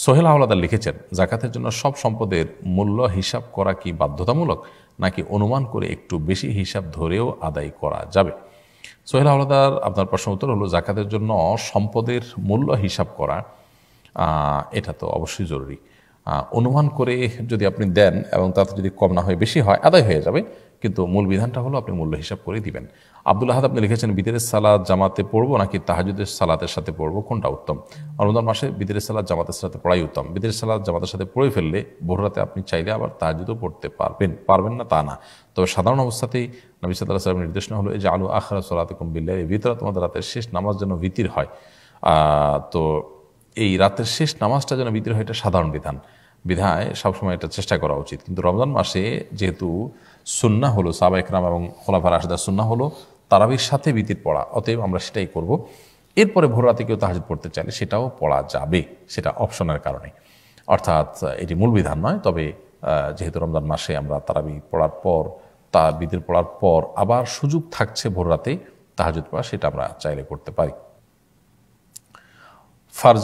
সোহেল হাওলাদার লিখেছেন, জাকাতের জন্য সব সম্পদের মূল্য হিসাব করা কি বাধ্যতামূলক, নাকি অনুমান করে একটু বেশি হিসাব ধরেও আদায় করা যাবে? সোহেল হাওলাদার, আপনার প্রশ্ন উত্তর হলো, জাকাতের জন্য সম্পদের মূল্য হিসাব করা এটা তো অবশ্যই জরুরি। অনুমান করে যদি আপনি দেন এবং তাতে যদি কম না হয় বেশি হয়, আদায় হয়ে যাবে, কিন্তু মূল বিধানটা হলো আপনি মূল্য হিসাব করে দিবেন। আব্দুল আহাদ আপনি লিখেছেন, বিতরের সালাত জামাতে পড়বো নাকি তাহাজ্জুদের সালাতের সাথে পড়বো, কোনটা উত্তম? রমজান মাসে বিতরের সালাত জামাতের সাথে পড়াই উত্তম। বিতরের সালাত জামাতের সাথে পড়ে ফেললে ভোর রাতে আপনি চাইলে আবার তাহাজ্জুদও পড়তে পারবেন না তা না, তবে সাধারণ অবস্থাতেই নবী সাল্লাল্লাহু আলাইহি ওয়াসাল্লামের নির্দেশনা হলো যে আলু আখিরা সালাতিকুম বিল্লাইল, ভিতরে তোমাদের রাতের শেষ নামাজ যেন ভিতির হয়। তো এই রাতের শেষ নামাজটা যেন ভিতরে হয়, এটা সাধারণ বিধায় সবসময় এটা চেষ্টা করা উচিত। কিন্তু রমজান মাসে যেহেতু সুন্নাহ হলো, সাহাবা ইকরাম এবং খোলাফায়ে রাশিদিন সুন্নাহ হলো তারাবির সাথে ভিতির পড়া, অতএব আমরা সেটাই করব। এরপরে ভোর রাতে কেউ তাহাজ্জুদ পড়তে চাইলে সেটাও পড়া যাবে, সেটা অপশনের কারণে, অর্থাৎ এটি মূল বিধান নয়। তবে যেহেতু রমজান মাসে আমরা তারাবি পড়ার পর, ভিতির পড়ার পর আবার সুযোগ থাকছে ভোর রাতে তাহাজ্জুদ পড়া, সেটা আমরা চাইলে করতে পারি। ফারজ